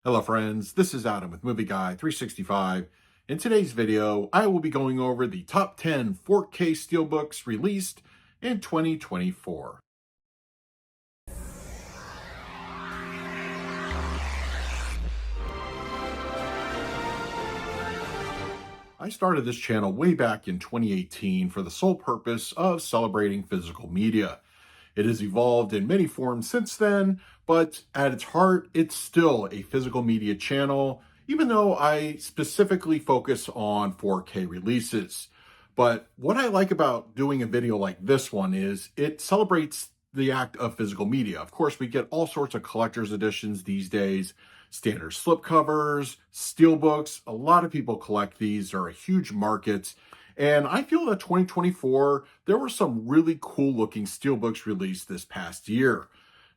Hello friends, this is Adam with Movie Guy 365. In today's video, I will be going over the top 10 4K Steelbooks released in 2024. I started this channel way back in 2018 for the sole purpose of celebrating physical media. It has evolved in many forms since then, but at its heart, it's still a physical media channel, even though I specifically focus on 4K releases. But what I like about doing a video like this one is it celebrates the act of physical media. Of course, we get all sorts of collector's editions these days, standard slipcovers, steelbooks. A lot of people collect these. They're a huge market. And I feel that 2024, there were some really cool looking steelbooks released this past year.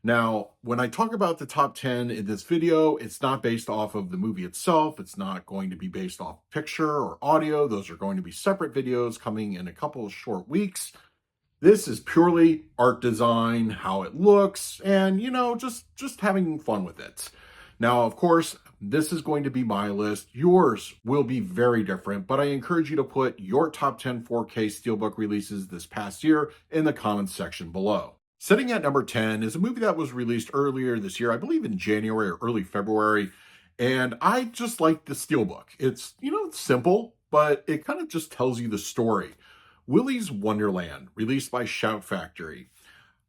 Now, when I talk about the top 10 in this video, it's not based off of the movie itself. It's not going to be based off picture or audio. Those are going to be separate videos coming in a couple of short weeks. This is purely art design, how it looks, and, just having fun with it. Now, of course, this is going to be my list. Yours will be very different, but I encourage you to put your top 10 4K Steelbook releases this past year in the comments section below. Sitting at number 10 is a movie that was released earlier this year, I believe in January or early February, and I just like the Steelbook. It's, it's simple, but it kind of just tells you the story. Willy's Wonderland, released by Shout Factory.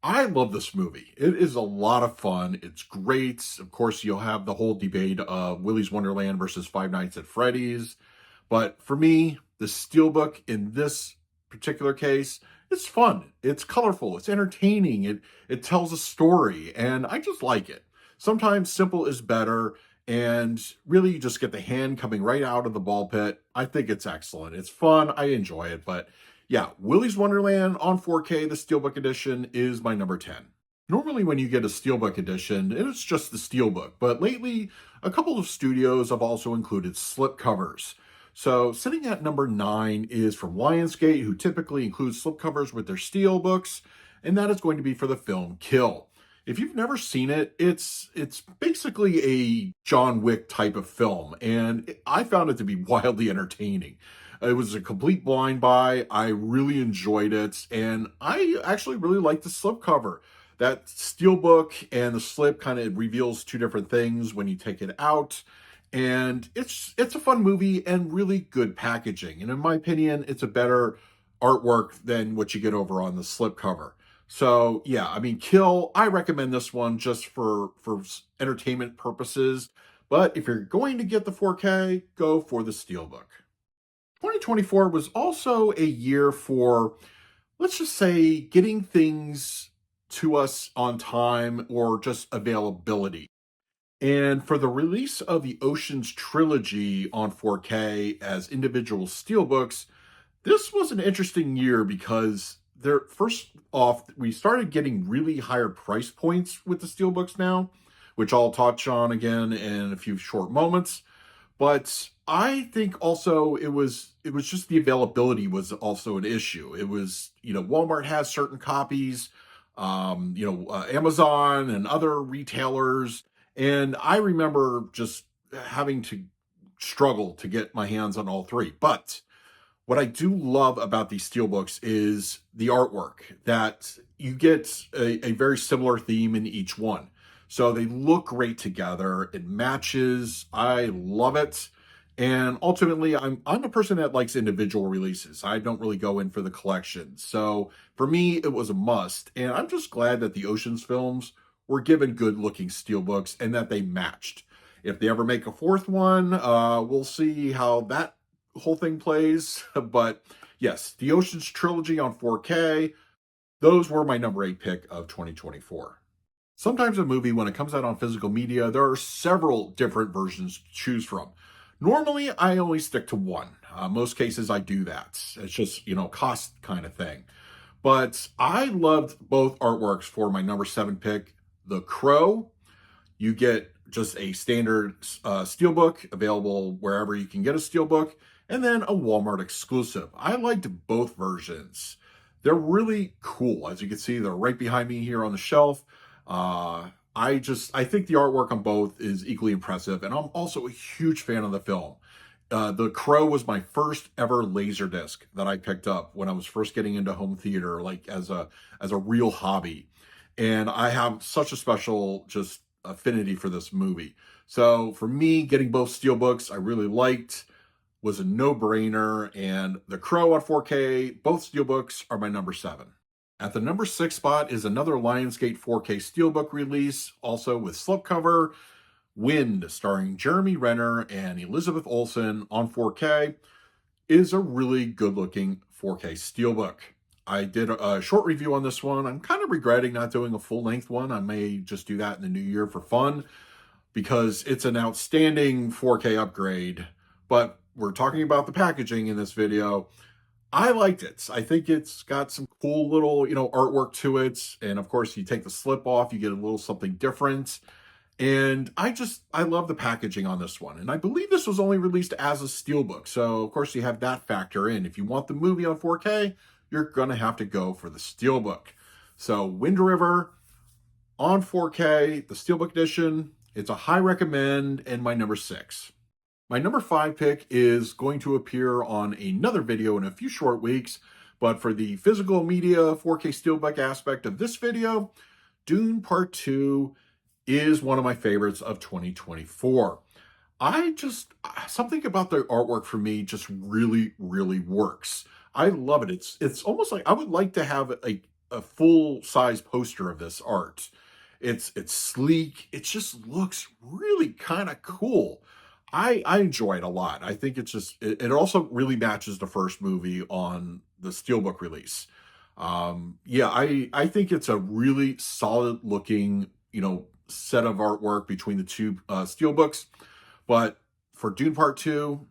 I love this movie. It is a lot of fun. It's great. Of course, you'll have the whole debate of Willy's Wonderland versus Five Nights at Freddy's. But for me, the Steelbook in this particular case, it's fun. It's colorful. It's entertaining. It tells a story, and I just like it. Sometimes simple is better, and really you just get the hand coming right out of the ball pit. I think it's excellent. It's fun. I enjoy it, but yeah, Willy's Wonderland on 4K, the Steelbook edition, is my number 10. Normally when you get a Steelbook edition, it's just the Steelbook, but lately a couple of studios have also included slipcovers. So sitting at number 9 is from Lionsgate, who typically includes slipcovers with their Steelbooks, and that is going to be for the film Kill. If you've never seen it, it's basically a John Wick type of film, and I found it to be wildly entertaining. It was a complete blind buy. I really enjoyed it, and I actually really like the slipcover. That steelbook and the slip kind of reveals two different things when you take it out, and it's a fun movie and really good packaging. And in my opinion, it's a better artwork than what you get over on the slipcover. So yeah, I mean, Kill, I recommend this one just for entertainment purposes. But if you're going to get the 4K, go for the Steelbook. 2024 was also a year for, let's just say, getting things to us on time or just availability. And for the release of the Oceans trilogy on 4K as individual steelbooks, this was an interesting year because first off, we started getting really higher price points with the steelbooks now, which I'll touch on again in a few short moments. But I think also it was just the availability was also an issue. It was, Walmart has certain copies, Amazon and other retailers. And I remember just having to struggle to get my hands on all three. But what I do love about these steelbooks is the artwork, that you get a very similar theme in each one. So they look great together. It matches. I love it. And ultimately, I'm a person that likes individual releases. I don't really go in for the collection. So for me, it was a must. And I'm just glad that the Oceans films were given good looking steelbooks and that they matched. If they ever make a fourth one, we'll see how that whole thing plays. But yes, the Oceans trilogy on 4K, those were my number 8 pick of 2024. Sometimes a movie, when it comes out on physical media, there are several different versions to choose from. Normally, I only stick to one. Most cases, I do that. It's just, cost kind of thing. But I loved both artworks for my number 7 pick. The Crow, you get just a standard steelbook available wherever you can get a steelbook, and then a Walmart exclusive. I liked both versions. They're really cool. As you can see, they're right behind me here on the shelf. I think the artwork on both is equally impressive, and I'm also a huge fan of the film. The Crow was my first ever laser disc that I picked up when I was first getting into home theater, like as a real hobby. And I have such a special just affinity for this movie. So for me, getting both steelbooks I really liked was a no-brainer, and The Crow on 4K, both steelbooks are my number 7. At the number 6 spot is another Lionsgate 4K steelbook release, also with slipcover, Wind, starring Jeremy Renner and Elizabeth Olsen on 4K, is a really good-looking 4K steelbook. I did a short review on this one. I'm kind of regretting not doing a full-length one. I may just do that in the new year for fun, because it's an outstanding 4K upgrade. But we're talking about the packaging in this video. I liked it. I think it's got some cool little, artwork to it. And of course, you take the slip off, you get a little something different. And I love the packaging on this one. And I believe this was only released as a steelbook. So of course you have that factor in. If you want the movie on 4K, you're going to have to go for the steelbook. So Wind River on 4K, the steelbook edition, it's a high recommend, and my number 6. My number 5 pick is going to appear on another video in a few short weeks, but for the physical media 4K steelbook aspect of this video, Dune Part 2 is one of my favorites of 2024. Something about the artwork for me just really, really works. I love it. It's almost like I would like to have a full-size poster of this art. It's sleek. It just looks really kind of cool. I enjoy it a lot. I think it also really matches the first movie on the steelbook release. Yeah, I think it's a really solid looking, set of artwork between the two steelbooks. But for Dune Part 2,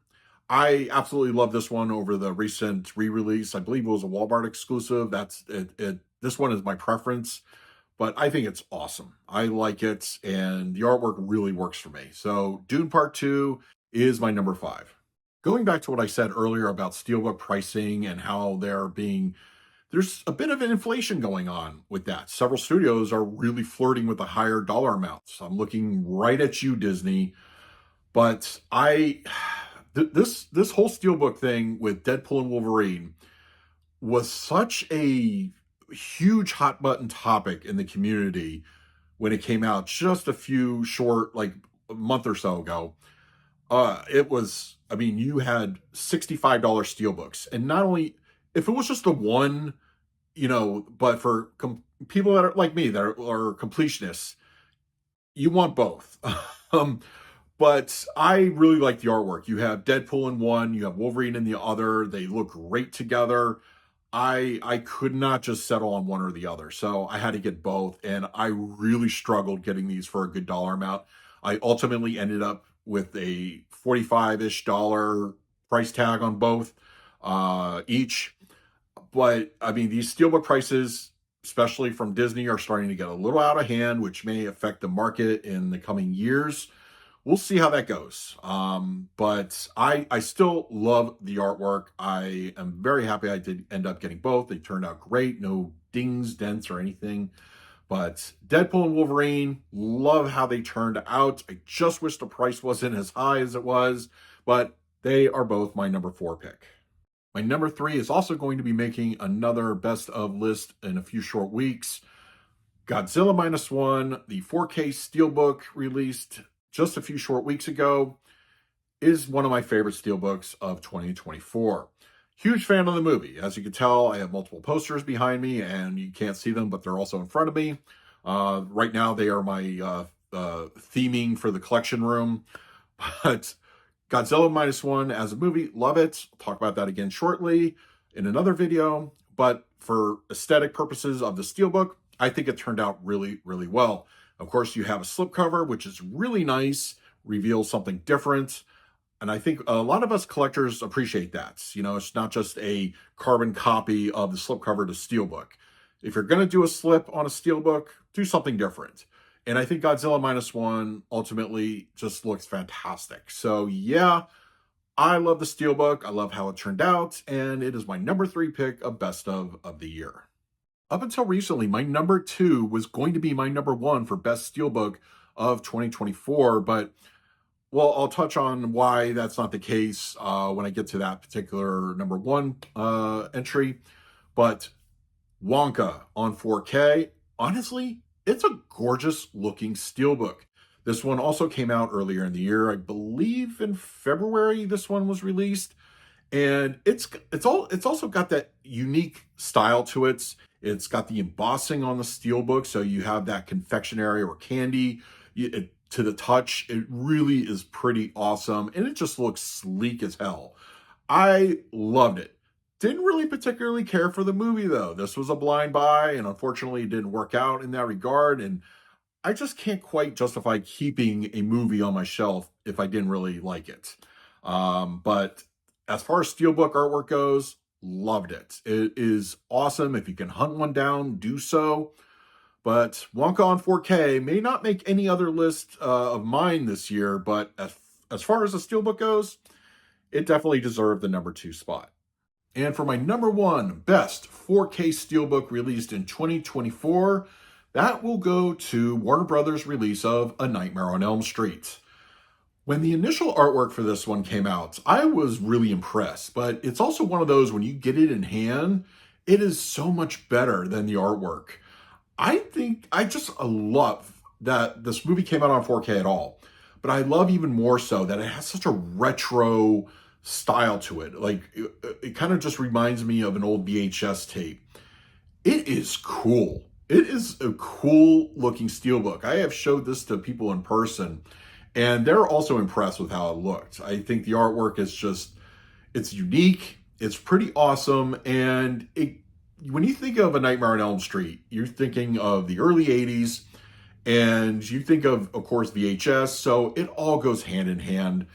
I absolutely love this one over the recent re-release. I believe it was a Walmart exclusive. That's it. This one is my preference, but I think it's awesome. I like it, and the artwork really works for me. So Dune Part 2 is my number 5. Going back to what I said earlier about steelbook pricing and how there's a bit of an inflation going on with that. Several studios are really flirting with the higher dollar amounts. I'm looking right at you, Disney. But this whole steelbook thing with Deadpool and Wolverine was such a huge hot button topic in the community when it came out just a few short, like a month or so ago. You had $65 steelbooks, and not only if it was just the one, but for people that are like me that are completionists, you want both. um, but I really like the artwork. You have Deadpool in one, you have Wolverine in the other. They look great together. I could not just settle on one or the other, so I had to get both, and I really struggled getting these for a good dollar amount. I ultimately ended up with a $45-ish price tag on both each. But these steelbook prices, especially from Disney, are starting to get a little out of hand, which may affect the market in the coming years. We'll see how that goes. But I still love the artwork. I am very happy I did end up getting both. They turned out great. No dings, dents, or anything. But Deadpool and Wolverine, love how they turned out. I just wish the price wasn't as high as it was, but they are both my number 4 pick. My number 3 is also going to be making another best of list in a few short weeks. Godzilla Minus One, the 4K steelbook released just a few short weeks ago, is one of my favorite steelbooks of 2024. Huge fan of the movie. As you can tell, I have multiple posters behind me, and you can't see them, but they're also in front of me. Right now, they are my theming for the collection room. But Godzilla Minus One as a movie, love it. I'll talk about that again shortly in another video. But for aesthetic purposes of the steelbook, I think it turned out really, really well. Of course, you have a slipcover, which is really nice, reveals something different. And I think a lot of us collectors appreciate that. It's not just a carbon copy of the slipcover to steelbook. If you're going to do a slip on a steelbook, do something different. And I think Godzilla Minus One ultimately just looks fantastic. So yeah, I love the steelbook. I love how it turned out. And it is my number 3 pick of best of the year. Up until recently, my number two was going to be my number one for best steelbook of 2024, but well, I'll touch on why that's not the case when I get to that particular number one entry. But Wonka on 4K, honestly, it's a gorgeous looking steelbook. This one also came out earlier in the year. I believe in February this one was released, and it's also got that unique style to it. It's got the embossing on the steelbook, so you have that confectionery or candy to the touch. It really is pretty awesome, and it just looks sleek as hell. I loved it. Didn't really particularly care for the movie though. This was a blind buy, and unfortunately, it didn't work out in that regard. And I just can't quite justify keeping a movie on my shelf if I didn't really like it. But as far as steelbook artwork goes, loved it. It is awesome. If you can hunt one down, do so. But Wonka on 4K may not make any other list of mine this year, but as far as the steelbook goes, it definitely deserved the number two spot. And for my number one best 4K steelbook released in 2024, that will go to Warner Brothers' release of A Nightmare on Elm Street. When the initial artwork for this one came out, I was really impressed, but it's also one of those when you get it in hand, it is so much better than the artwork. I just love that this movie came out on 4K at all, but I love even more so that it has such a retro style to it. Like it kind of just reminds me of an old VHS tape. It is cool. It is a cool looking steelbook. I have showed this to people in person, and they're also impressed with how it looked. I think the artwork is it's unique. It's pretty awesome, and when you think of A Nightmare on Elm Street, you're thinking of the early 80s, and you think of course, VHS, so it all goes hand in hand.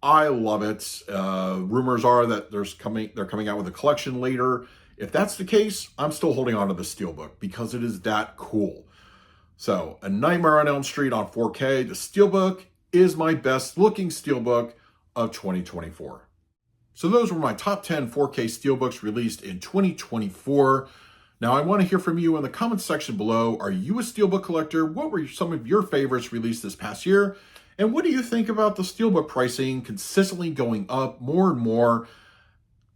I love it. Rumors are that they're coming out with a collection later. If that's the case, I'm still holding on to the steelbook because it is that cool. So, A Nightmare on Elm Street on 4K, the steelbook is my best looking steelbook of 2024. So those were my top 10 4K steelbooks released in 2024. Now I want to hear from you in the comments section below. Are you a steelbook collector? What were some of your favorites released this past year? And what do you think about the steelbook pricing consistently going up more and more?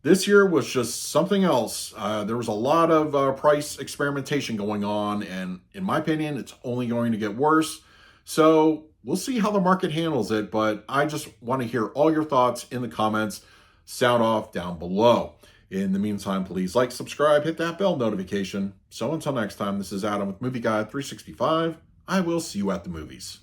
This year was just something else. There was a lot of price experimentation going on, and in my opinion, it's only going to get worse. So we'll see how the market handles it, but I just want to hear all your thoughts in the comments. Sound off down below. In the meantime, please like, subscribe, hit that bell notification. So until next time, this is Adam with Movie Guide 365. I will see you at the movies.